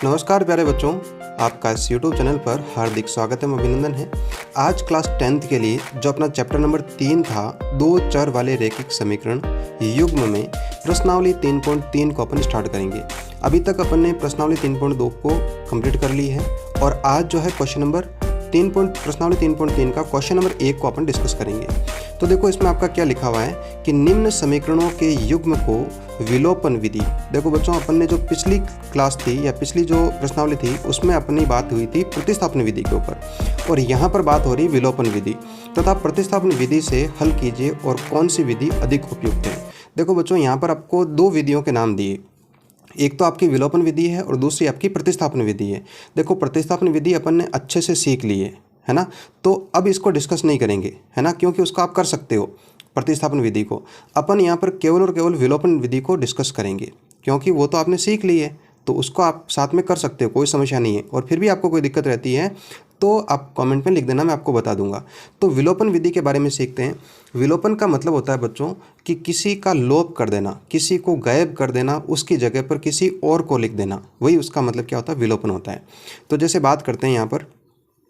नमस्कार प्यारे बच्चों, आपका इस YouTube चैनल पर हार्दिक स्वागत एवं अभिनंदन है। आज क्लास 10th के लिए जो अपना चैप्टर नंबर 3 था, दो चर वाले रैखिक समीकरण युग्म में प्रश्नावली 3.3 को अपन स्टार्ट करेंगे। अभी तक अपन ने प्रश्नावली 3.2 को कंप्लीट कर ली है और आज जो है प्रश्नावली 3.3 का क्वेश्चन नंबर 1 को अपन डिस्कस करेंगे। तो देखो इसमें आपका क्या लिखा हुआ है कि निम्न समीकरणों के युग्म को विलोपन विधि। देखो बच्चों, अपन ने जो पिछली क्लास थी या पिछली जो प्रश्नावली थी उसमें अपनी बात हुई थी प्रतिस्थापन विधि के ऊपर, और यहाँ पर बात हो रही विलोपन विधि तथा प्रतिस्थापन विधि से हल कीजिए और कौन सी विधि अधिक उपयुक्त है। देखो बच्चों, यहाँ पर आपको दो विधियों के नाम दिए, एक तो आपकी विलोपन विधि है और दूसरी आपकी प्रतिस्थापन विधि है। देखो प्रतिस्थापन विधि अपन ने अच्छे से सीख ली है ना, तो अब इसको डिस्कस नहीं करेंगे, है ना, क्योंकि उसको आप कर सकते हो प्रतिस्थापन विधि को। अपन यहाँ पर केवल और केवल विलोपन विधि को डिस्कस करेंगे, क्योंकि वो तो आपने सीख ली है तो उसको आप साथ में कर सकते हो, कोई समस्या नहीं है। और फिर भी आपको कोई दिक्कत रहती है तो आप कमेंट में लिख देना, मैं आपको बता दूंगा। तो विलोपन विधि के बारे में सीखते हैं। विलोपन का मतलब होता है बच्चों कि किसी का लोप कर देना, किसी को गायब कर देना, उसकी जगह पर किसी और को लिख देना, वही उसका मतलब क्या होता है, विलोपन होता है। तो जैसे बात करते हैं यहाँ पर,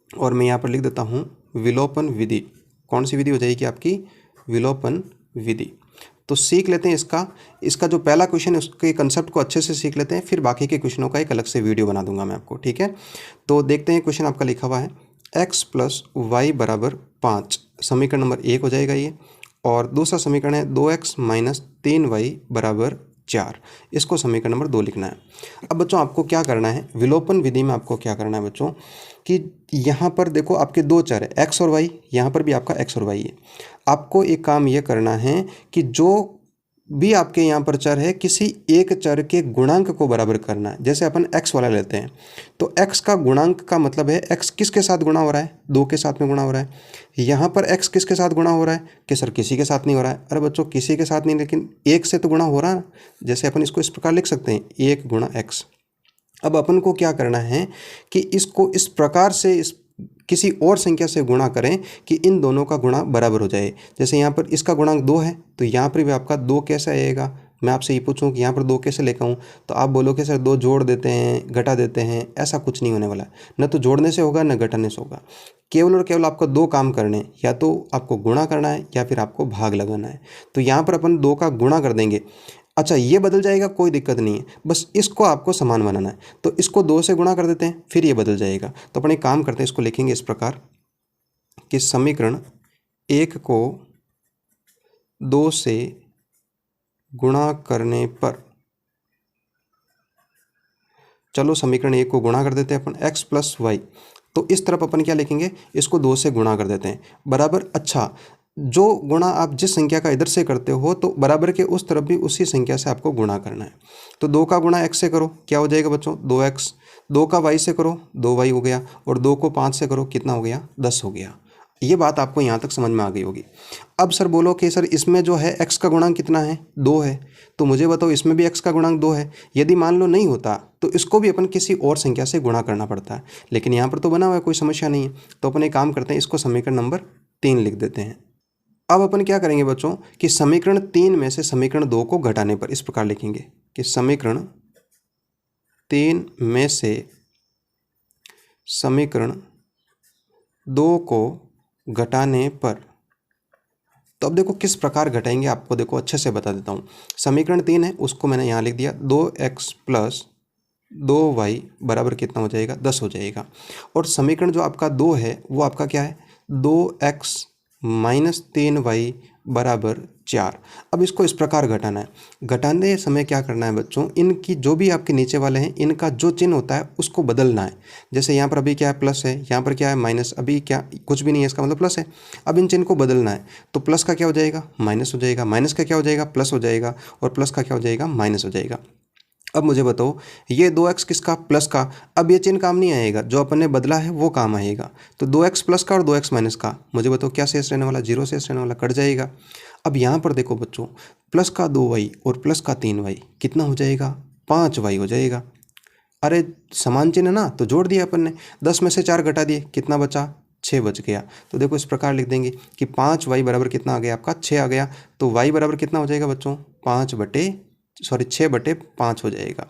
और मैं यहाँ पर लिख देता हूँ विलोपन विधि। कौन सी विधि हो जाएगी आपकी, विलोपन विधि। तो सीख लेते हैं इसका जो पहला क्वेश्चन है उसके कंसेप्ट को अच्छे से सीख लेते हैं, फिर बाकी के क्वेश्चनों का एक अलग से वीडियो बना दूंगा मैं आपको, ठीक है। तो देखते हैं क्वेश्चन आपका लिखा हुआ है x + y = 5, समीकरण नंबर 1 हो जाएगा ये। और दूसरा समीकरण है 2x - 3y = 4, इसको समीकरण नंबर 2 लिखना है। अब बच्चों आपको क्या करना है, विलोपन विधि में आपको क्या करना है बच्चों कि यहाँ पर देखो आपके दो चर है x और y, यहाँ पर भी आपका x और y है। आपको एक काम ये करना है कि जो भी आपके यहाँ पर चर है किसी एक चर के गुणांक को बराबर करना है। जैसे अपन x वाला लेते हैं तो x का गुणांक का मतलब है x किसके साथ गुणा हो रहा है, 2 के साथ में गुणा हो रहा है। यहाँ पर x किसके साथ गुणा हो रहा है कि सर किसी के साथ नहीं हो रहा है। अरे बच्चों, किसी के साथ नहीं, लेकिन 1 से तो गुणा हो रहा है। जैसे अपन इसको इस प्रकार लिख सकते हैं 1 × x। अब अपन को क्या करना है कि इसको इस प्रकार से किसी और संख्या से गुणा करें कि इन दोनों का गुणा बराबर हो जाए। जैसे यहाँ पर इसका गुणांक 2 है तो यहाँ पर भी आपका 2 कैसे आएगा। मैं आपसे ये पूछूं कि यहाँ पर 2 कैसे लेकर आऊँ, तो आप बोलोगे सर 2 जोड़ देते हैं, घटा देते हैं। ऐसा कुछ नहीं होने वाला, न तो जोड़ने से होगा न घटाने से होगा। केवल और केवल आपको 2 काम करने हैं, या तो आपको गुणा करना है या फिर आपको भाग लगाना है। तो यहाँ पर अपन 2 का गुणा कर देंगे। अच्छा, ये बदल जाएगा, कोई दिक्कत नहीं है, बस इसको आपको समान बनाना है। तो इसको 2 से गुणा कर देते हैं, फिर ये बदल जाएगा। तो अपन एक काम करते हैं, इसको लिखेंगे इस प्रकार कि समीकरण 1 को 2 से गुणा करने पर, चलो समीकरण 1 को गुणा कर देते हैं अपन x + y। तो इस तरफ अपन क्या लिखेंगे, इसको 2 से गुणा कर देते हैं बराबर। अच्छा, जो गुणा आप जिस संख्या का इधर से करते हो तो बराबर के उस तरफ भी उसी संख्या से आपको गुणा करना है। तो 2 का गुणा x से करो, क्या हो जाएगा बच्चों, 2x। 2 का y से करो, 2y हो गया। और 2 को 5 से करो, कितना हो गया, 10 हो गया। ये बात आपको यहाँ तक समझ में आ गई होगी। अब सर बोलो कि सर इसमें जो है x का गुणांक कितना है, 2 है, तो मुझे बताओ इसमें भी x का गुणांक 2 है। यदि मान लो नहीं होता तो इसको भी अपन किसी और संख्या से गुणा करना पड़ता है, लेकिन यहाँ पर तो बना हुआ है, कोई समस्या नहीं है। तो अपन एक काम करते हैं, इसको समीकरण नंबर 3 लिख देते हैं। अब अपन क्या करेंगे बच्चों कि समीकरण 3 में से समीकरण 2 को घटाने पर इस प्रकार लिखेंगे कि समीकरण 3 में से समीकरण 2 को घटाने पर, तो अब देखो किस प्रकार घटाएंगे, आपको देखो अच्छे से बता देता हूँ। समीकरण 3 है उसको मैंने यहाँ लिख दिया, 2x + 2y = कितना हो जाएगा, 10 हो जाएगा। और समीकरण जो आपका 2 है वो आपका क्या है, 2x - 3y = 4। अब इसको इस प्रकार घटाना है। घटाने समय क्या करना है बच्चों, इनकी जो भी आपके नीचे वाले हैं इनका जो चिन्ह होता है उसको बदलना है। जैसे यहाँ पर अभी क्या है, प्लस है, यहाँ पर क्या है, माइनस, अभी क्या कुछ भी नहीं है, इसका मतलब प्लस है। अब इन चिन्ह को बदलना है, तो प्लस का क्या हो जाएगा, माइनस हो जाएगा, माइनस का क्या हो जाएगा, प्लस हो जाएगा, और प्लस का क्या हो जाएगा, माइनस हो जाएगा। अब मुझे बताओ ये 2x किसका, प्लस का। अब ये चिन्ह काम नहीं आएगा, जो अपन ने बदला है वो काम आएगा। तो 2x प्लस का और 2x माइनस का, मुझे बताओ क्या शेष रहने वाला, 0 शेष रहने वाला, कट जाएगा। अब यहाँ पर देखो बच्चों, प्लस का 2y और प्लस का 3y कितना हो जाएगा, 5y हो जाएगा। अरे समान चिन्ह ना, तो जोड़ दिया अपन ने, 10 में से 4 घटा दिए, कितना बचा, 6 बच गया। तो देखो इस प्रकार लिख देंगे कि 5y = कितना आ गया आपका, 6 आ गया। तो y = कितना हो जाएगा बच्चों, 5/6। 6/5 हो जाएगा।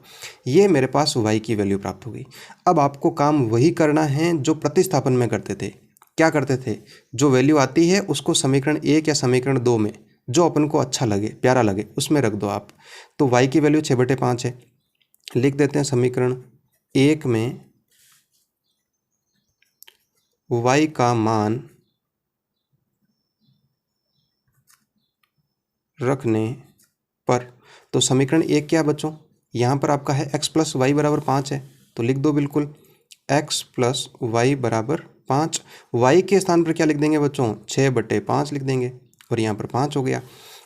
ये मेरे पास y की वैल्यू प्राप्त हो गई। अब आपको काम वही करना है जो प्रतिस्थापन में करते थे। क्या करते थे, जो वैल्यू आती है उसको समीकरण 1 या समीकरण 2 में जो अपन को अच्छा लगे, प्यारा लगे, उसमें रख दो आप। तो y की वैल्यू 6/5 है, लिख देते हैं समीकरण 1 में y का मान रखने पर, तो समीकरण 1 क्या बच्चों, यहाँ पर आपका है x + y = 5 है, तो लिख दो बिल्कुल x + y = 5। y के स्थान पर क्या लिख देंगे बच्चों, 6/5 लिख देंगे, और यहाँ पर 5 हो गया।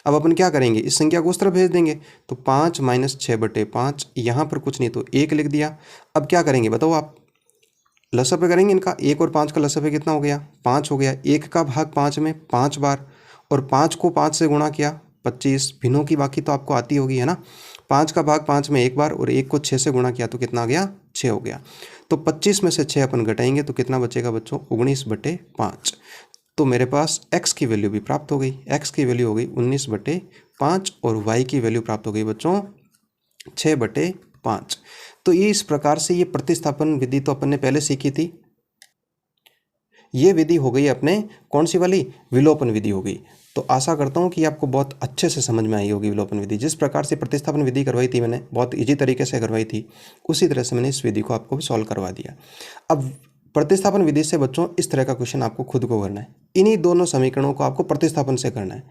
अब अपन क्या करेंगे, इस संख्या को उस तरफ भेज देंगे, तो 5 - 6/5, यहाँ पर कुछ नहीं तो 1 लिख दिया। अब क्या करेंगे बताओ आप, लसापे करेंगे इनका, 1 और 5 का लसापे कितना हो गया, 5 हो गया। 1 का भाग 5 में 5 बार, और 5 को 5 से गुणा किया 25, भिन्नों की बाकी तो आपको आती होगी है ना। 5 का भाग 5 में 1 बार, और 1 को 6 से गुणा किया तो कितना आ गया, 6 हो गया। तो 25 में से 6 अपन घटाएंगे तो कितना बचेगा बच्चों, 19/5। तो मेरे पास x की वैल्यू भी प्राप्त हो गई, x की वैल्यू हो गई 19/5, और y की वैल्यू प्राप्त हो गई बच्चों 6/5। तो ये इस प्रकार से, ये प्रतिस्थापन विधि तो अपन ने पहले सीखी थी। ये विधि हो गई अपने कौन सी वाली, विलोपन विधि हो गई। तो आशा करता हूँ कि आपको बहुत अच्छे से समझ में आई होगी विलोपन विधि। जिस प्रकार से प्रतिस्थापन विधि करवाई थी मैंने, बहुत इजी तरीके से करवाई थी, उसी तरह से मैंने इस विधि को आपको भी सॉल्व करवा दिया। अब प्रतिस्थापन विधि से बच्चों इस तरह का क्वेश्चन आपको खुद को करना है, इन्हीं दोनों समीकरणों को आपको प्रतिस्थापन से करना है।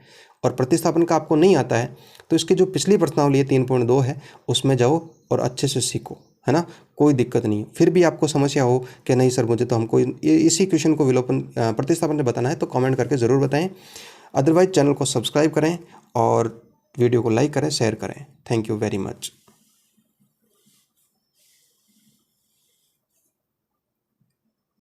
और प्रतिस्थापन का आपको नहीं आता है तो इसकी जो पिछली प्रश्नावली 3.2 है उसमें जाओ और अच्छे से सीखो, है ना, कोई दिक्कत नहीं। फिर भी आपको समस्या हो कि नहीं सर मुझे तो हमको इसी क्वेश्चन को विलोपन प्रतिस्थापन से बताना है, तो कमेंट करके ज़रूर बताएं। अदरवाइज चैनल को सब्सक्राइब करें और वीडियो को लाइक करें, शेयर करें। Thank you very much.